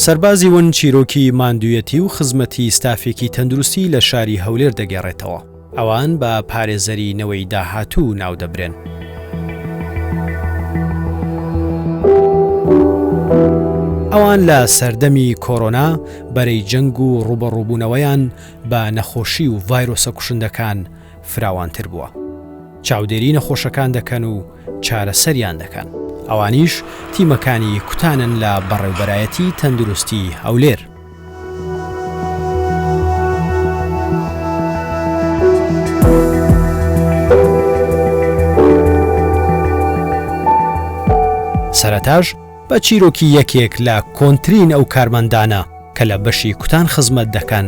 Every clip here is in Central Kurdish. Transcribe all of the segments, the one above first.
سەربازی ون چیرۆکی ماندوویەتی و خزمەتی ستافێکی تەندروستی لە شاری هەولێر دەگەڕێتەوە. ئەوان بە پارێزەری نەوەی داهاتوو ناو دەبرێن. ئەوان لە سەردەمی کۆرۆنا بەرەی جەنگ و ڕوبەڕووبوونەوەیان بە نەخۆشی و ڤایرۆسە کوشندەکان فراوانتر بووە. چاودێری نەخۆشەکان دەکەن و چارەسەریان دەکەن. ئەوانیش تیمەکانی کوتانن لە بەڕێوەبەرایەتی تەندروستی هەولێر. سەرەتاش بە چیرۆکی یەکێک لە کۆنترین ئەو کارمەندانە کە لە بەشی کوتان خزمەت دەکەن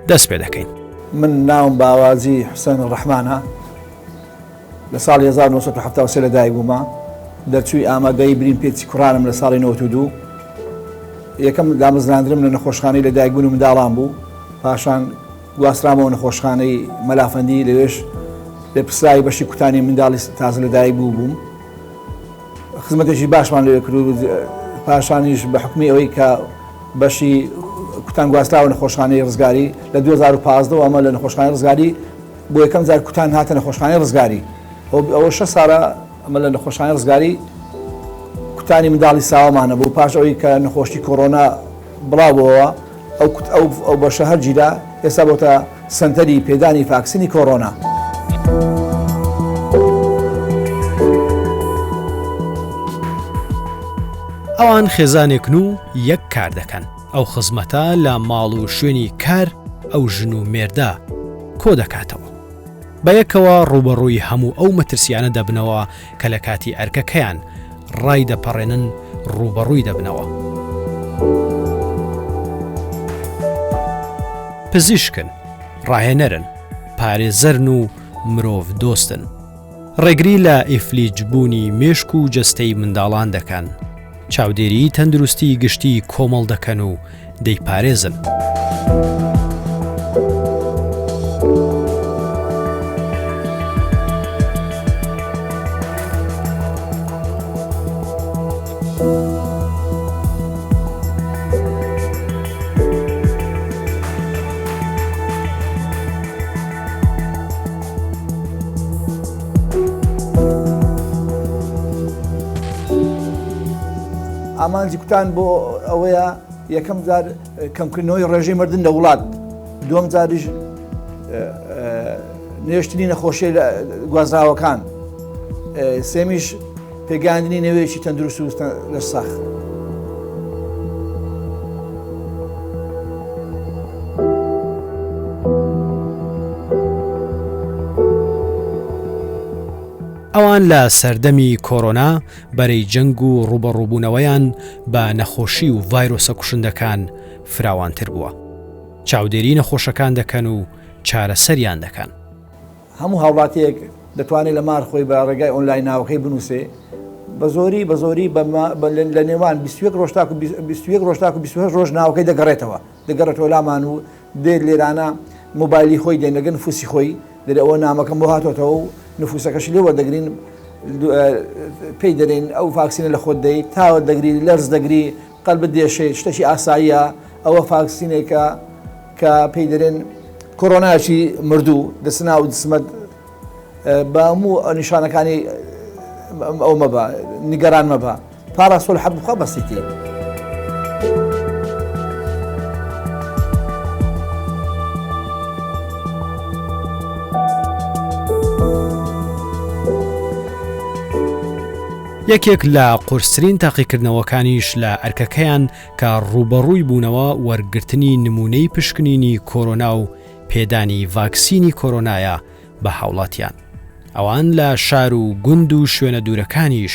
دەست پێ دەکەین. من ناوم باوازی حوسێن ڕەحمانە، لە ساڵی 1970 لەدایک بوومە، دەرچووی ئامادەی برین پێچی کوڕانم لە ساڵی 92. یەکەم دامەزراندرم لە نەخۆشخانەی لەدایک بوون و منداڵان بوو، پاشان گواسترامەوە نەخۆشخانەی مەلافەندی، لەوێش لە پرسایی بەشی کوتانی منداڵی تازە لەدایک بووم. خزمەتێکی باشمان لێ کرد، پاشانیش بە حکمی ئەوەی کە بەشی کوتان گواستراوە نەخۆشخانەی ڕزگاری لە 2015 ئەمە لە نەخۆشخانەی ڕزگاری بۆ یەکەم جار کوتان هاتە نەخۆشخانەی ڕزگاری. ئەوە 6 ساڵە ئەمە لە نەخۆشخانەی ڕزگاری کوتانی منداڵی ساوامانە بوو. پاش ئەوەی کە نەخۆشی کۆرۆنا بڵاوەوە ئەو بەشە هەرگیرا ئێستا بۆتە سنتەری پێدانی ڤاکسینی کۆرۆنا. ئەوان خێزانێکن و یەک کار دەکەن. ئەو خزمەتە لە ماڵ و شوێنی کار ئەو ژن و مێردا کۆ دەکاتەوە. بە یەکەوە ڕوبەڕووی هەموو ئەو مەترسیانە دەبنەوە کە لە کاتی ئەرکەکەیان ڕای دەپەڕێنن، ڕوبەڕووی دەبنەوە. پزیشکن، ڕاهێنەرن، پارێزەرن و مرۆڤ دۆستن. ڕێگری لە ئیفلیجبوونی مێشک و جەستەی منداڵان دەکەن. چاودێری تەندروستی گشتی کۆمەڵ دەکەن و دەیپارێزن. ئامانجی کوتان بۆ ئەوەیە یەکەم جار کەمکردنەوەی ڕێژەی مردن لە وڵات، دووەم جاریش نوێشتنی نەخۆشیی گوازراوەکان، سێمیش پێگەاندنی نەوەیەکی تەندروست و لە ساخ. ئەوان لە سەردەمی کۆرۆنا بەرەی جەنگ و ڕوبەڕووبوونەوەیان بە نەخۆشی و ڤایرۆسە کوشندەکان فراوانتر بووە. چاودێری نەخۆشەکان دەکەن و چارەسەریان دەکەن. هەموو هاوڵاتیەک دەتوانێت لە مار خۆی بە ڕێگای ئۆنلاین ناوەکەی بنووسێ، بە زۆری لە نێوان 21 ڕۆژ تا 28 ڕۆژ ناوەکەی دەگەڕێتەوە لامان و دێت لێرانە مۆبایلی خۆی دێن لەگەن نفوسی خۆی دەرێ ئەوە نامەکەم بۆ هاتۆتەوە و نفوسەکەشی لێ وەردەگرین، پێی دەرێن ئەو ڤاکسینە لە خۆت دەیت، تاوە دەگری، لەرز دەگری، قەلبت دێشێت، شتێکی ئاساییە. ئەوە ڤاکسینێکە کە پێی دەرێن کۆرۆنایەکی مردوو دەسنا و دسمەت بە هەموو نیشانەکانی ئەو مەبە، نیگەران مەبە، پاراسۆل حەبخوا بەسیتی. یەکێک لە قورسترین تاقیکردنەوەکانیش لە ئەرکەکەیان کە ڕوبەڕووی بوونەوە وەرگرتنی نمونەی پشکنینی کۆرۆنا و پێدانی ڤاکسینی کۆرۆنایە بە هاوڵاتیان. ئەوان لە شار و گوند و شوێنە دوورەکانیش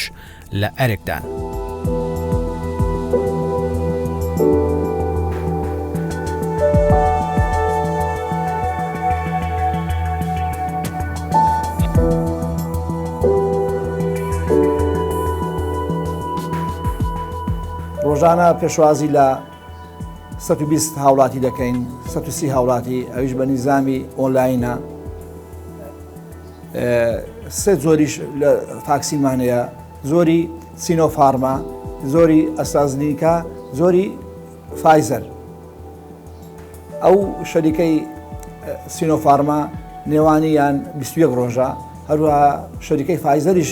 لە ئەرکدان. ڕۆژانە پێشوازی لە 120 هاوڵاتی دەکەین، 130 هاوڵاتی، ئەویش بە نیزامی ئۆنلاینە. سێ زۆریش لە ڤاکسینمانەیە، زۆری سینۆفارما، زۆری ئەستازنیکا، زۆری فایزەر ئەو شەریکەی سینۆفارما نێوانیان 21 ڕۆژە، هەروەها شەریکەی فایزەریش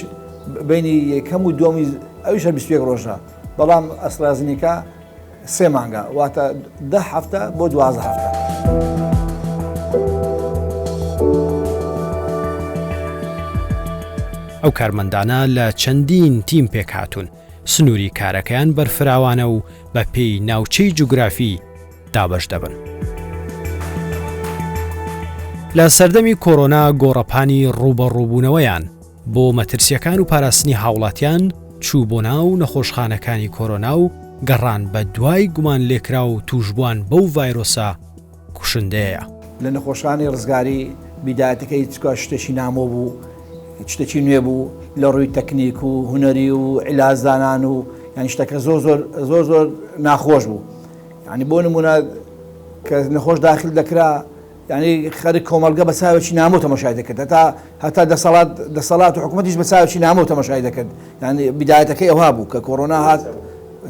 بینی یەکەم و دووەمی ئەویش 21 ڕۆژە، بەڵام ئەسترازینیکا 3 مانگە، واتە 10 هەفتە بۆ 12 هەفتە. ئەو کارمەندانە لە چەندین تیم پێک هاتوون، سنووری کارەکەیان بەرفراوانە و بە پێی ناوچەی جوگرافی دابەش دەبن. لە سەردەمی کۆرۆنا گۆڕەپانی ڕوبەڕووبوونەوەیان بۆ مەترسیەکان و پاراستنی هاوڵاتیان چوو بۆ ناو نەخۆشخانەکانی کۆرۆنا و گەڕان بە دوای گومان لێکرا و توشبووان بەو ڤایرۆسە کوشندەیە. لە نەخۆشخانەی ڕزگاری بیدایەتەکەی چکە شتێکی نامۆ بوو، شتێکی نوێ بوو لە ڕووی تەکنیک و هونەری و عیلازدانان و یانی شتەکە زۆر ناخۆش بوو. یعنی بۆ نمونە کە نەخۆش داخل دەکرا، یعنی خەرک کۆمەلگە بە چاوێکی نامۆ تەماشای دەکرد، هەتا دەسەڵات و حکوومەتیش بە چاوێکی نامۆ تەماشای دەکرد. یعنی بیدایەتەکەی ئەوها بوو کە کۆرۆنا هات،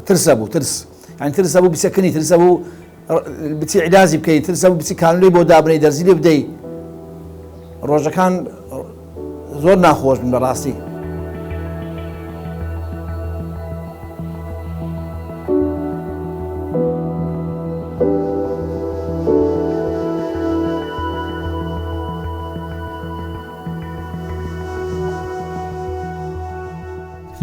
ترسە بوو، یعنی ترسە بوو بیسەکنی، ترسە بوو بچی عیلازی بکەیت، ترسە بوو بچی کانولەی بۆ دابنەی دەرزی لێ بدەیت. ڕۆژەکان زۆر ناخۆش بن بەڕاستی.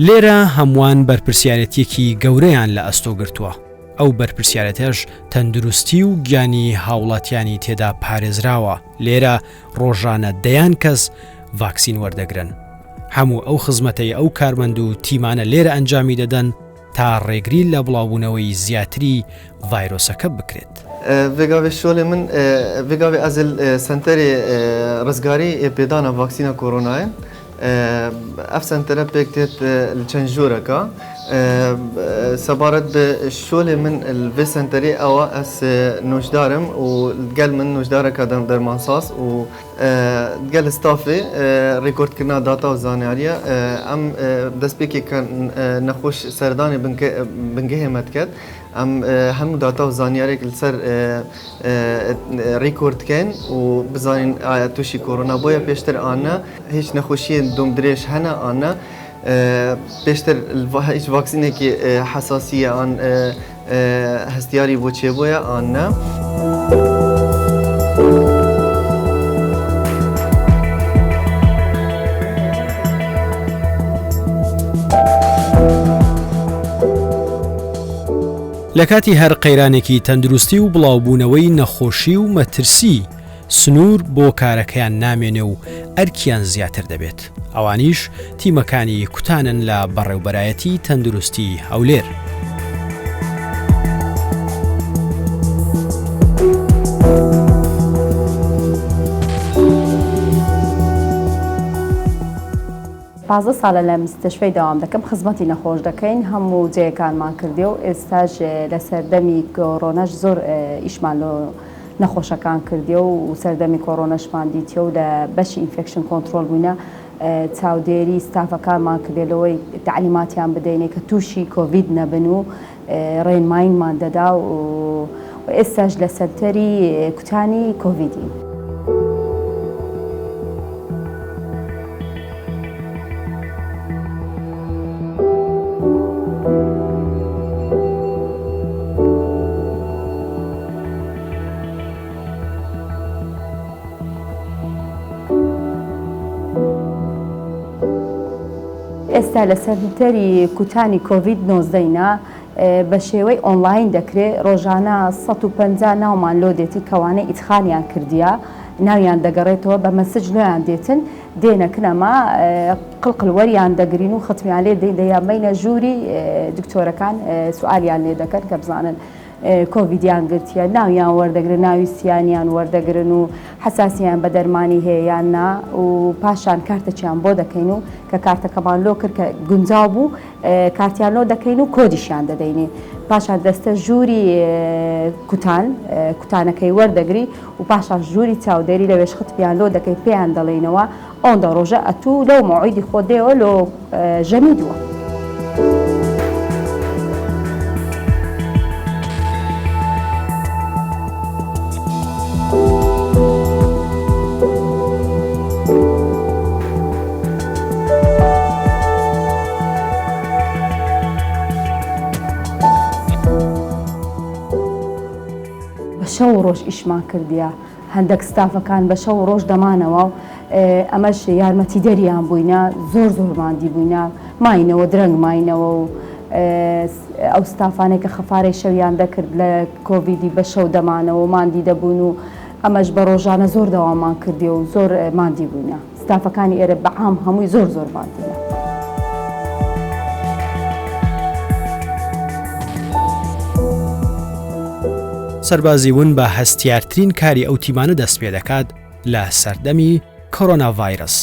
لێرە هەمووان بەرپرسیارەتێکی گەورەیان لە ئەستۆ گرتووە. ئەو بەرپرسیارەتەش تەندروستی و گیانی هاوڵاتیانی تێدا پارێزراوە. لێرە ڕۆژانە دەیان کەس ڤاکسین وەردەگرن. هەموو ئەو خزمەتەی ئەو کارمەند و تیمانە لێرە ئەنجامی دەدەن تا ڕێگری لە بڵاوبوونەوەی زیاتری ڤایرۆسەکە بکرێت. Vegavê şolê min vegavê ez senterê rizgarî pêdana vaksîna koronayê ev sentere pêk têt li çend joreka sebaret bi şolê min li vê senterê ewa ez nojdar im û gel min nojdareka dermansas û gel stafê rêkordkirina data û zanyariya em destpêkê nexweş serdanê bingehê me diket. Em hemû data û zanyarek li ser rêkord dikin û bizanîn tûşî korona boya pêştir ane hiç nexweşiyên domdirêj hene ane pêştir hiç vaksînekî hesasiye an hestiyarî bۆ çêbûye ane. لە کاتی هەر قەیرانێکی تەندروستی و بڵاوبوونەوەی نەخۆشی و مەترسی سنوور بۆ کارەکەیان نامێنێ و ئەرکیان زیاتر دەبێت. ئەوانیش تیمەکانی کوتانن لە بەڕێوبەرایەتی تەندروستی هەولێر. پازە ساڵە لە مستشفەی داوام دەکەم، خزمەتی نەخۆش دەکەین، هەموو جێیەکانمان کردێ و ئێستاش لە سەردەمی کۆرۆنەش زۆر ئیشمان لە نەخۆشەکان کردێ و سەردەمی کۆرۆنەشمان دیتێ و لە بەشی ئینفێکشن کۆنتترۆل بووینە چاودێری ستافەکانمان کردێلەوەی تعلیماتیان بدەینێ کە تووشی کۆڤید نەبن و ڕێنمایینمان دەدا و ئێستاش لە سەنتەری کوتانی کۆڤیدی. ئێستا لە سەنتەری کوتانی کۆڤید 19 بە شێوەی ئۆنلاین دەکرێت، ڕۆژانە 150 ناومان لۆ دێتی کەوانەی ئیتخانیان کردیا، ناویان دەگەڕێتەوە بە مەسج نوێیان دێتن دێنەکنەما قڵقڵوەریان دەگرین و ختمیان لێ دەیان بینە ژووری دکتۆرەکان سوالیان لێ دەکەن کە بزانن کۆڤیدیان گرتیە، ناویان وەردەگرن، ناوی سییانیان وەردەگرن و حساسیان بە دەرمانی هەیەیان نا و پاشان کارتەچیان بۆ دەکەین و کە کارتەکەمان لۆ کرد کە گونجاو بوو کارتیان لۆ دەکەین و کۆدیشیان دەدەینێ، پاشان دەستە ژووری کوتانەکەی وەردەگری و پاشان ژووری چاودێری لەوێش ختمیان لۆ دەکەی پێیان دەڵێنەوە ئەوەندە ڕۆژە ئەتوو لەو مەوعیدی خۆ دێەوە لۆ ژەمیدووە. شەو ڕۆژ ئیشمان کردیە هەندێک ستافەکان بە شەو ڕۆژ دەمانەوە و ئەمەش یارمەتی دەریان بووینە زۆر زۆرماندی بووینە ماینەوە درەنگ ماینەوە و ئەو ستافانێک کە خەفارەی شەویان دەکرد لە کۆڤیدی بە شەو دەمانەوە ماندی دەبوون و ئەمەش بە ڕۆژانە زۆر دەوامان کردی و زۆر ماندی بووینە ستافەکانی ئێرە بەعام هەمووی زۆر ماندیە. سەربازی ون بە هەستیارترین کاری ئەو تیمانە دەست پێ دەکات لە سەردەمی کۆرۆنا ڤایرس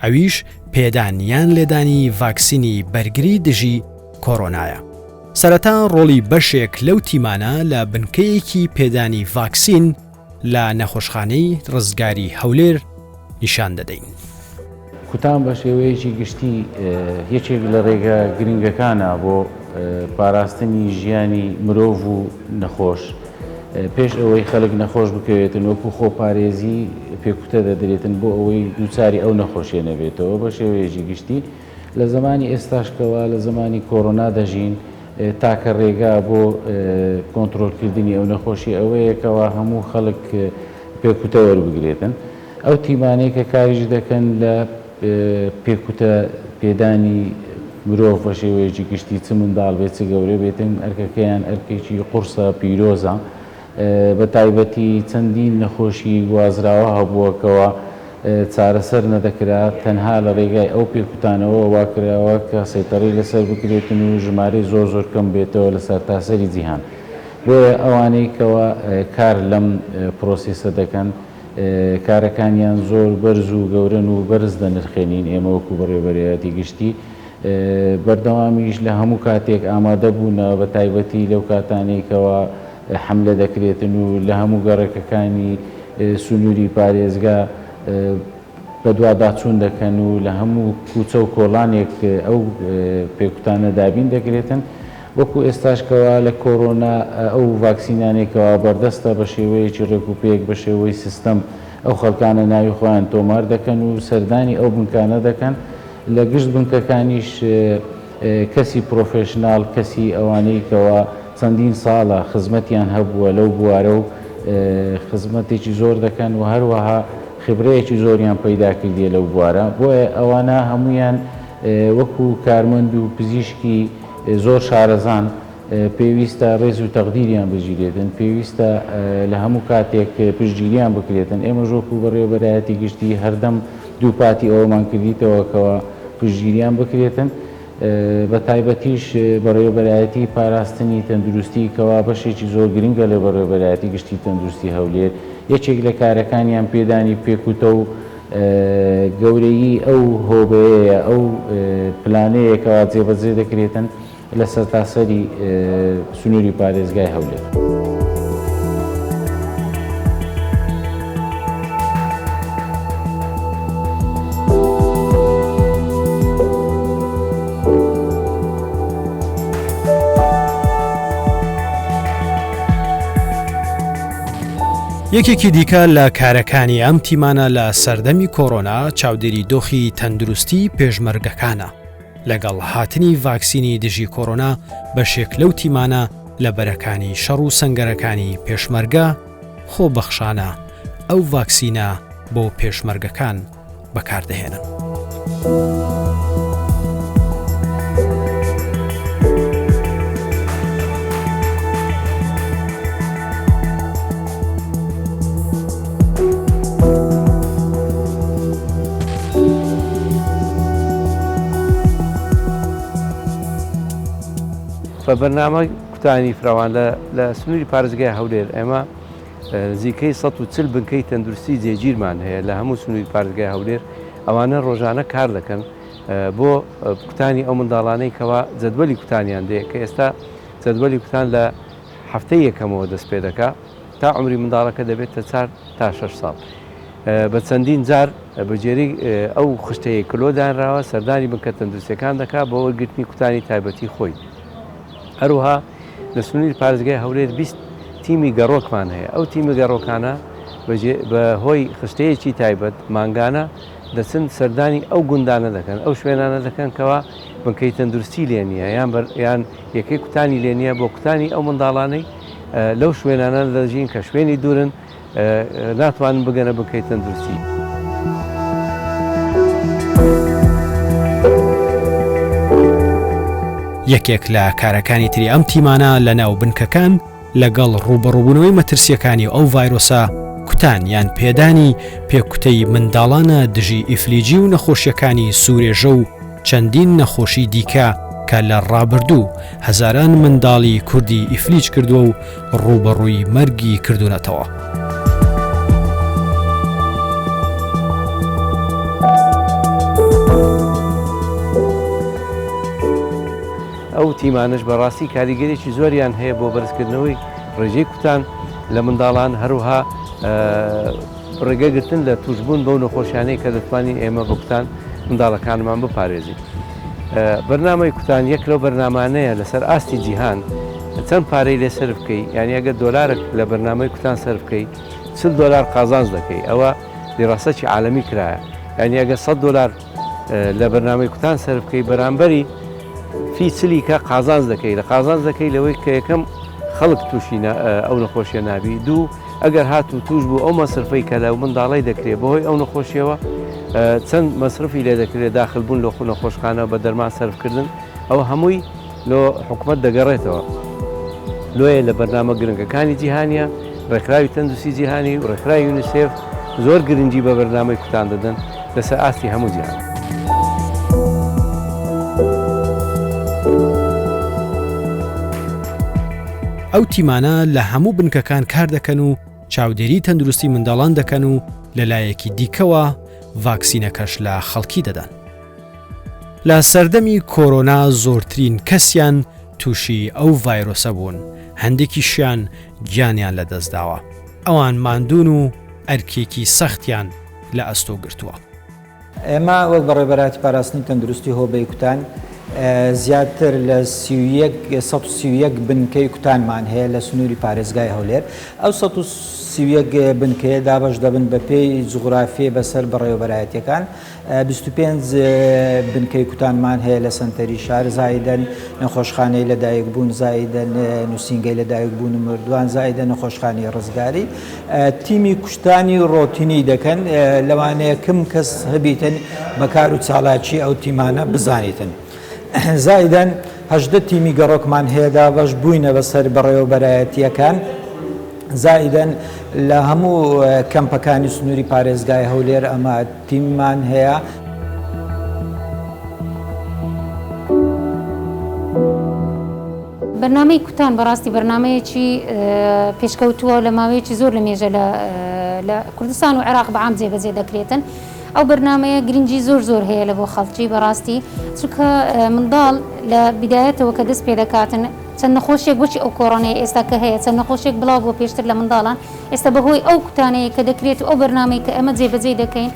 ئەویش پێدانیان لێدانی ڤاکسینی بەرگری دژی کۆرۆنایە. سەرەتا ڕۆڵی بەشێک لەو تیمانە لە بنکەیەکی پێدانی ڤاکسین لە نەخۆشخانەی ڕزگاری هەولێر نیشان دەدەین. کوتان بە شێوەیەکی گشتی یەکێک لە ڕێگە گرنگەکانە بۆ پاراستنی ژیانی مرۆڤ و نەخۆش. پێش ئەوەی خەڵک نەخۆش بکەوێتن وەکو خۆپارێزی پێکوتە دەدرێتن بۆ ئەوەی دووچاری ئەو نەخۆشیە نەبێتەوە بە شێوەیەکی گشتی لە زمانی ئێستاشکەوە لە زمانی کۆرۆنا دەژین تاکە ڕێگا بۆ کۆنتترۆلکردنی ئەو نەخۆشی ئەوەیەکەوە هەموو خەڵک پێکوتە وەربگرێتن. ئەو تیمانەی کە کاریش دەکەن لە پێکوتە پێدانی مرۆڤ بە شێوەیەکی گشتی چ منداڵ بێت چ گەورە بێتن ئەرکەکەیان ئەرکێکی قورسە پیرۆزە بە تایبەتی چەندین نەخۆشی گوازراوە هەبووەکەوە چارەسەر نەدەکرات تەنها لە ڕێگای ئەو پێکوتانەوە واکراوە کە سەیطەڕی لەسەر بکرێتن و ژمارەی زۆر کەم بێتەوە لە سەرتاسەری جیهان. بۆیە ئەوانەی کەوە کار لەم پرۆسیسە دەکەن کارەکانیان زۆر بەرز و گەورن و بەرز دەنرخێنین ئێمە وەکو بەڕێوەبەرایەتی گشتی بەردەوامیش لە هەموو کاتێک ئامادە بوونە بە تایبەتی لەو کاتانێکەوە حملە دەکرێتن و لە هەموو گەڕەکەکانی سنووری پارێزگا بەدواداچوون دەکەن و لە هەموو کوچە و کۆڵانێک ئەو پێکوتانە دابین دەکرێتن وەکو ئێستاشکەوە لە کۆرۆنا ئەو ڤاکسینانێکەوە بەردەستە بە شێوەیەکی ڕێکوپێک بە شێوەی سیستەم ئەو خەڵکانە ناوی خۆیان تۆمار دەکەن و سەردانی ئەو بنکانە دەکەن لە گشت بنکەکانیش کەسی پرۆفێشناڵ کەسی ئەوانەی کەوە چەندین ساڵە خزمەتیان هەبووە لەو بوارە و خزمەتێکی زۆر دەکەن و هەروەها خبرەیەکی زۆریان پەیدا کردیە لەو بوارە بۆیە ئەوانە هەمویان وەکو کارمەند و پزیشکی زۆر شارەزان پێویستە ڕێز و تەقدیریان بژیرێتن پێویستە لە هەموو کاتێک پشتگیریان بکرێتن ئێمە ژۆک و بەڕێوەبەرایەتی گشتی هەردەم دووپاتی ئەوەمان کردیتەوەکەوە پشتگیریان بکرێتن بە تایبەتیش بەڕێوەبەرایەتی پاراستنی تەندروستی کەوا بەشێکی زۆر گرنگە لە بەڕێوەبەرایەتی گشتی تەندروستی هەولێر یەکێک لە کارەکانیان پێدانی پێکوتە و گەورەیی ئەو هۆبەیە ئەو پلانەیەکەوە جێبەجێ دەکرێتن لە سەرتاسەری سنووری پارێزگای هەولێر. یەکێکی دیکە لە کارەکانی ئەم تیمانە لە سەردەمی کۆرۆنا چاودێری دۆخی تەندروستی پێشمەرگەکانە لەگەڵ هاتنی ڤاکسینی دژی کۆرۆنا بەشێک لەو تیمانە لە بەرەکانی شەڕ و سەنگەرەکانی پێشمەرگە خۆبەخشانە ئەو ڤاکسینە بۆ پێشمەرگەکان بەکاردەهێنن. بە بەرنامە کوتانی فراوان لە سنووری پارێزگای هەولێر ئێمە نزیکەی 140 بنکەی تەندروستی جێگیرمان هەیە لە هەموو سنووری پارێزگای هەولێر ئەوانە ڕۆژانە کار دەکەن بۆ کوتانی ئەو منداڵانەی کەوا جەدوەلی کوتانیان دێ کە ئێستا جەدوەلی کوتان لە هەفتەی یەکەمەوە دەست پێ دەکات تا عمری منداڵەکە دەبێتە 4 تا 6 ساڵ بە چەندین جار بەجێری ئەو خشتەیە کلۆدانراوە سەردانی بنکە تەندروستیەکان دەکات بۆ وەرگرتنی کوتانی تایبەتی خۆی. هەروها لە سنووری پارێزگای هەولێر 20 تیمی گەڕۆکمان هەیە ئەو تیمی گەڕۆکانە بە هۆی خشتەیەکی تایبەت مانگانە دەچن سەردانی ئەو گوندانە دەکەن ئەو شوێنانە دەکەن کەوا بنکەی تەندروستی لێ نییە یان یەکەی کوتانی لێ نییە بۆ کوتانی ئەو منداڵانەی لەو شوێنانە دەژین کە شوێنی دوورن ناتوانن بگەنە بنکەی تەندروستی. یەکێک لە کارەکانی تری ئەم تیمانە لە ناو بنکەکان لەگەڵ ڕوبەڕووبوونەوەی مەترسیەکانی ئەو ڤایرۆسە کوتان یان پێدانی پێکوتەی منداڵانە دژی ئیفلیجی و نەخۆشیەکانی سوورێژە و چەندین نەخۆشی دیکە کە لە ڕابردوو هەزاران منداڵی کوردی ئیفلیج کردووە و ڕوبەڕووی مەرگی کردوونەتەوە. ئەو تیمانش بەڕاستی کاریگەرێکی زۆریان هەیە بۆ بەرزکردنەوەی ڕێژەی کوتان لە منداڵان هەروها ڕێگەگرتن لە توشبوون بەو نەخۆشیانەی کە دەتوانین ئێمە بە کوتان منداڵەکانمان بپارێزین. بەرنامەی کوتان یەک لەو بەرنامانەیە لەسەر ئاستی جیهان چەند پارەی لێ سەرف بکەی، یعنی ئەگەر دۆلارێک لە بەرنامەی کوتان سەرف بکەی 40 دلار قازانج دەکەی، ئەوە دیڕاستەکی عالەمی کرایە. یعنی ئەگەر 100 دلار لە بەرنامەی کوتان سەرف بکەی بەرامبەری فی چلی کە قازانج دەکەی، لە قازانج دەکەی لەوەی کە یەکەم خەڵک تووشی ئەو نەخۆشیە نابی، دوو ئەگەر هاتوو توش بوو ئەو مەسرفەی کە لە منداڵی دەکرێت بەهۆی ئەو نەخۆشیەوە چەند مەسرفی لێ دەکرێت داخلبوون لە نەخۆشخانە بە دەرمان سەرفکردن، ئەوە هەمووی لۆ حکومەت دەگەڕێتەوە. لۆیە لە بەرنامە گرنگەکانی جیهانیە، ڕێکخراوی تەندروستی جیهانی و ڕێکخراوی یونیسێف زۆر گرنگی بە بەرنامەی کوتان دەدەن لەسەر ئاستی هەموو جیهان. ئەو تیمانە لە هەموو بنکەکان کار دەکەن و چاودێری تەندروستی منداڵان دەکەن و لەلایەکی دیکەوە ڤاکسینەکەش لە خەڵکی دەدەن. لە سەردەمی کۆرۆنا زۆرترین کەسیان تووشی ئەو ڤایرۆسە بوون، هەندێکیشیان گیانیان لەدەستداوە، ئەوان ماندوون و ئەرکێکی سەختیان لە ئەستۆ گرتووە. ئێمە وەک بەڕێبەراتی پاراستنی تەندروستی هۆبەی کوتان زیاتر لە 131 بنکەی کوتانمان هەیە لە سنووری پارێزگای هەولێر. ئەو 131 بنکەیە دابەش دەبن بە پێی جوغرافیە بەسەر بەڕێوەبەرایەتیەکان. 25 بنکەی کوتانمان هەیە لە سنتەری شار، زایدەن نەخۆشخانەی لەدایکبوون، زایدەن نووسینگەی لەدایکبوون و مردووان، زایدە نەخۆشخانەی ڕزگاری. تیمی کوشتانی ڕۆتینی دەکەن، لەوانەیە کەم کەس هەبیتن بەکار و چالاکی ئەو تیمانە بزانیتن. زایدەن 18 تیمی گەڕۆکمان هەیەدا بەش بووینە بەسەر بەڕێوەبەرایەتیەکان. زایدەن لە هەموو کەمپەکانی سنووری پارێزگای هەولێر ئەمە تیممان هەیە. بەرنامەی کوتان بەڕاستی بەرنمەیەکی پێشکەوتووە لە ماوەیەکی زۆر لە مێژە لە کوردستان و عێراق بەعام جێبەجێ دەکرێتن. ئەو بەرنمەیە گرنگی زۆر هەیە لە بۆ خەڵکی بەڕاستی، چونکە منداڵ لە بیدایەتەوە کە دەست پێ دەکاتن چەند نەخۆشیێک بۆچی ئەو کۆڕۆنەیە ئێستا کە هەیە چەند نەخۆشیێک بڵاو بۆ پێشتر لە منداڵان، ئێستا بەهۆی ئەو کوتانەیە کە دەکرێت و ئەو بەرنامەی کە ئەمە جێبەجێ دەکەین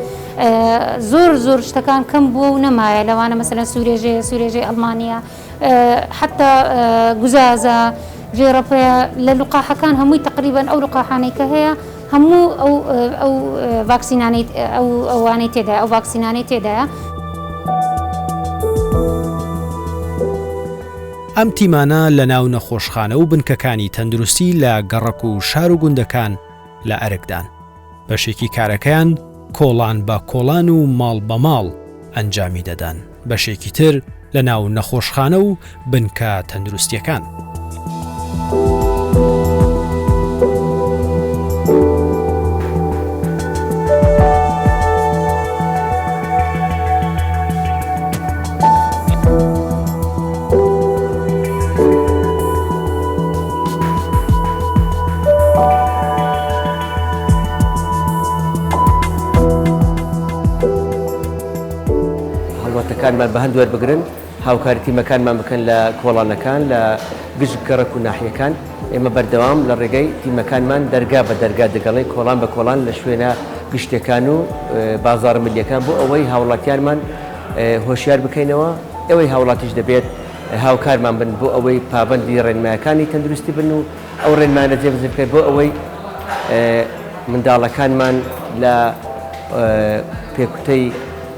زۆر شتەکان کەم بووە و نەمایە. لەوانە مەسەلەن سوورێژەی ئەڵمانیا، حتا گوزازە، ژێڕەپەیە لە لوقاحەکان هەمووی تقریبان ئەو لوقاحانەی کە هەیە هەموو ئەو ڤاکسینانەی ئەوانەی تێدایە، ئەو ڤاکسینانەی تێدایە. ئەم تیمانە لە ناو نەخۆشخانە و بنکەکانی تەندروستی لە گەڕک و شار و گوندەکان لە ئەرکدان. بەشێکی کارەکەیان کۆڵان بە کۆڵان و ماڵ بە ماڵ ئەنجامی دەدەن، بەشێکی تر لە ناو نەخۆشخانە و بنکە تەندروستیەکان. هەڵوەتەکانمان بە هەند وەربگرن، هاوکاری تیمەکانمان بکەن لە کۆڵانەکان لە گشت گەڕک و ناحیەکان. ئێمە بەردەوام لە ڕێگەی تیمەکانمان دەرگا بە دەرگا دەگەڵی کۆڵان بە کۆڵان لە شوێنە گشتەکان و بازاڕ ملیەکان بۆ ئەوەی هاوڵاتیانمان هۆشیار بکەینەوە. ئەوەی هاوڵاتیش دەبێت هاوکارمان بن بۆ ئەوەی پابەندی ڕێنمایەکانی تەندروستی بن و ئەو ڕێنمانە جێبەجێ بکەین بۆ ئەوەی منداڵەکانمان لە پێکوتەی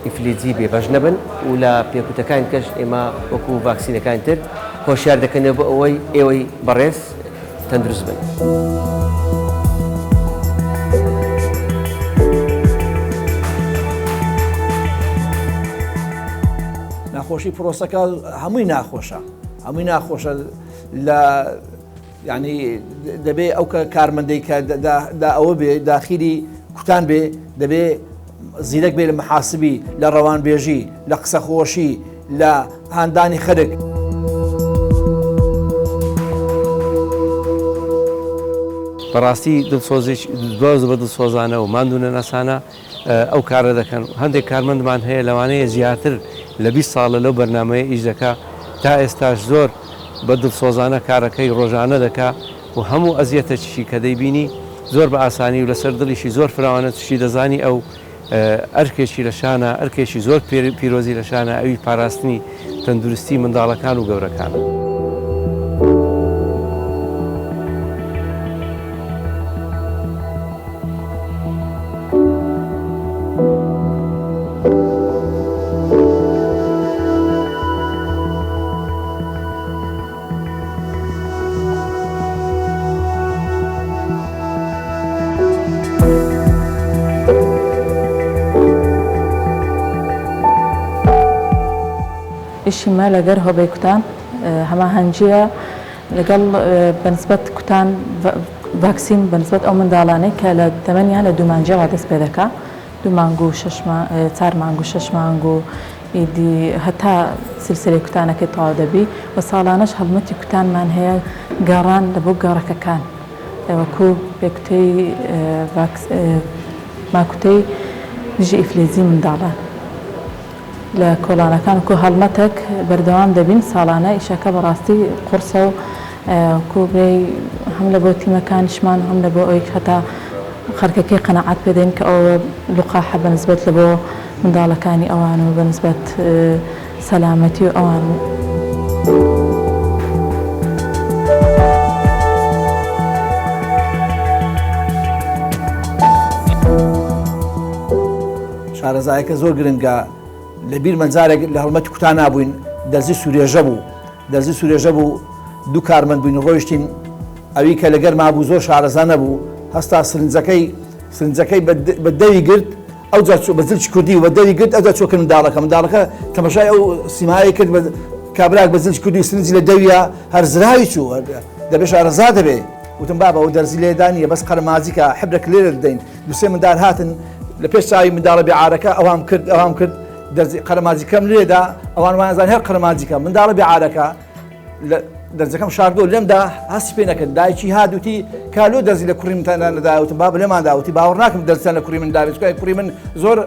ئیفلیجی بێبەش نەبن و لە پێکوتەکان کەش ئێمە وەکو ڤاکسینەکان تر هۆشیار دەکەنەوە بۆ ئەوەی ئێوەی بەڕێز تەندروست بن. ناخۆشی پرۆسەکە هەمووی ناخۆشە لە یعنی دەبێ ئەو کارمەندەی کە ئەوە بێ داخلی کوتان بێ دەبێ زیرەک بێ لە محاسبی لە ڕەوانبێژی لە قسەخۆشی لە هاندانی خەرک. بەڕاستی دڵسۆزی بە دڵسۆزانە و ماندونە نەسانە ئەو کارە دەکەن. هەندێک کارمەندمان هەیە لەوانەیە زیاتر لە 20 ساڵە لەو بەرنمەیە ئیش دەکا تا ئێستاش زۆر بە دڵسۆزانە کارەکەی ڕۆژانە دەکا و هەموو ئەزیەتەشی کە دەیبینی زۆر بە ئاسانی و لەسەر دڵیشی زۆر فراوانە توشی دەزانی ئەو ئەرکێکی لە شانە ئەرکێکی زۆر پیرۆزی لە شانە ئەوی پاراستنی تەندروستی منداڵەکان و گەورەکانە. ئیشیمە لەگەر هۆبەی کوتان هەماهەنگیە لەگەڵ بەنسبەت کوتان ڤاکسین بەنسبەت ئەو منداڵانەی کە لە تەمەنیان لە 2 مانگەوە دەست پێ دەکا 2 مانگ و 4 مانگ و 6 مانگ و ئیدی هەتا سلسلەی کوتانەکەی تەواو دەبی و ساڵانەش هەڵمەتی کوتانمان هەیە گەڕان لە بۆ گەڕەکەکان وەکو پێکوتەی ماکوتەی دژی ئیفلێزی منداڵان لە کۆڵانەکان و هەڵمەتێک بەردەوام دەبین ساڵانە ئیشەکە بەڕاستی قورسە و کوبێ هەم لە بۆ تیمەکانیشمان هەم لە بۆ ئەوی هەتا خەرکەکەی قەنەعات پێدەین کە ئەوە لوقاحە بەنسبەت لە بۆ منداڵەکانی ئەوان و بەنسبەت سەلامەتی و ئەوان. شارەزایەکە زۆر گرنگە لەبیر مەنجارێک لە هەڵمەتی کوتان نابووین دەرزی سوورێژە بوو 2 کارمەند بووین ڕۆیشتین ئەوی کە لەگەر مابوو زۆر شارەزا نەبوو هەستا سرنجەکەی بە دەوی گرت ئەو بەزلچ کوردی و بە دەوی گرت ئەودا چۆکە منداڵەکە تەماشای ئەو سیمایی کرد کابراک بەزلچ کوردی سرنجی لە دەویە هەر زراوی چوو دەبێ شارەزا دەبێ وتم بابە ئەو دەرزی لێدانیە بەس قەرمازیکە حبرێک لێرە دەدەین 2-3 منداڵ هاتن لە پێش چاوی منداڵە بێعارەکە ئەوام کرد قەرمازیکەم لێدا ئەوان وانزان هەر قەرمازیکە منداڵە بێعارەکە دەرزەکەم شاردۆ لێمدا هەستی پێ نەکرد دایکی هادوتی کالۆ دەرزی لە کوڕی منتانە نەداوتم بابە لێمانداوتی باوەڕ ناکەم دەرزیان لە کوڕی من داوێت کوڕی من زۆر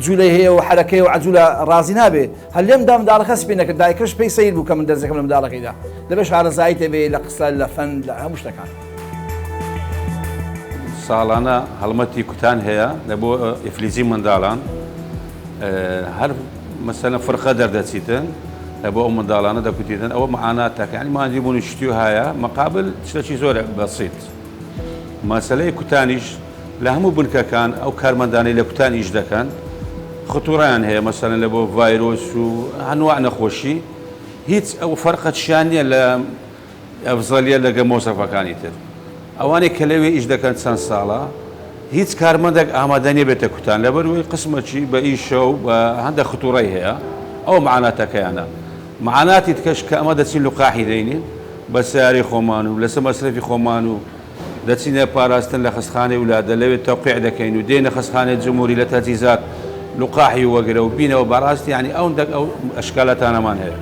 جوولەی هەیە و حرەکەی و عجوولە ڕازی نابێ هەر لێمدا منداڵەکە هەستی پێ نەکرد دایکەش پێی سەیر بوو کە من دەرزەکەم لە منداڵەکەیدا دەبێ شارەزایی تێبێ لە قسە لە فەن لە هەموو شتەکان. ساڵانە هەڵمەتی کوتان هەیە لە بۆ ئیفلیزی منداڵان هەر مەسەلەن فرقە دەردەچیتن لە بۆ ئەو منداڵانە دەکوتیتن ئەوە مەعاناتەکە ینی ماندی بوون شتی و هەیە مەقابل شتێکی زۆر بەسیط. مەسەلەی کوتانیش لە هەموو بنکەکان ئەو کارمەندانەی لە کوتان ئیش دەکەن خطوڕیان هەیە مەسەلەن لە بۆ ڤایرۆس و هەنوع نەخۆشی هیچ ئەو فەرقەتشیان نیە لە ئەفزەلیە لەگە مۆسەفەکانی تر. ئەوانێک کە لەوێ ئیش دەکەن چەند ساڵە هیچ کارمەندێک ئامادە نیە بێتە کوتان لەبەرەوەی قسمەکی بە ئیشە و بە هەندێک خطوڕی هەیە ئەو مەعاناتەکەیانە. مەعاناتی تکەش کە ئەمە دەچین لوقاحی دەینین بە سیارەی خۆمان و لەسەر مەسرەفی خۆمان و دەچینە پاراستن لە خستخانەی وڵات دەلەوێت تەوقیع دەکەین و دێنە خستخانەی جمهوری لە تەجهیزات لوقاحی وەگرە و بینەوە بەڕاستی ینی ئەو ئەشکالەتانەمان هەیە.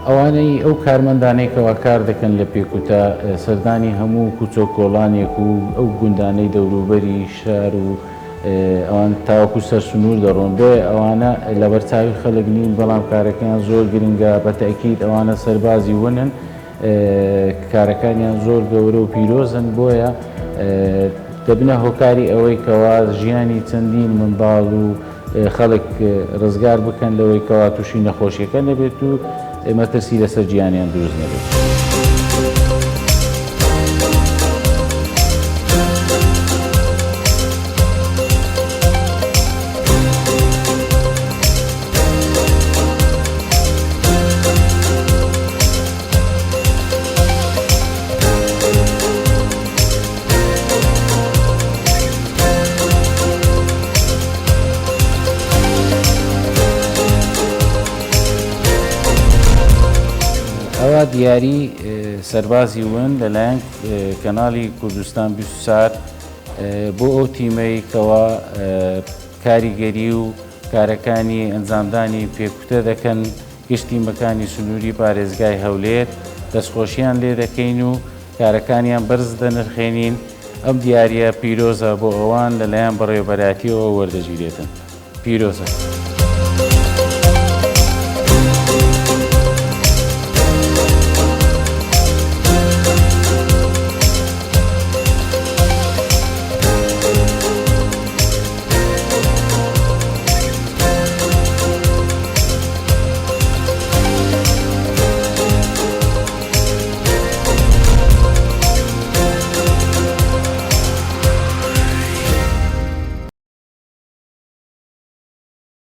ئەوانەی ئەو کارمەندانێکەوە کار دەکەن لە پێکوتە سەردانی هەموو کوچۆ کۆڵانێک و ئەو گوندانەی دەوروبەری شار و ئەوان تاوەکو سەر سنوور دەڕۆن بێ ئەوانە لە بەرچاوی خەڵک نین بەڵام کارەکەیان زۆر گرنگە بە تەکید ئەوانە سەربازی ونن کارەکانیان زۆر گەورە و پیرۆزن بۆیە دەبنە هۆکاری ئەوەی کەوا ژیانی چەندین منداڵ و خەڵک ڕزگار بکەن لەوەی کەوا تووشی نەخۆشیەکە نەبێت و مەترسی لەسەر گیانیان دروست نەبێت. ئێستا دیاری سەربازی ون لەلایەن کەناڵی کوردستان 24 بۆ ئەو تیمەی کەوا کاریگەری و کارەکانی ئەنجامدانی پێکوتە دەکەن گشتی مەکانی سنووری پارێزگای هەولێر دەستخۆشییان لێ دەکەین و کارەکانیان بەرز دەنرخێنین. ئەم دیارە پیرۆزە بۆ ئەوان لەلایەن بەڕێوەبەراتیەوە وەردەگیرێتن. پیرۆزە.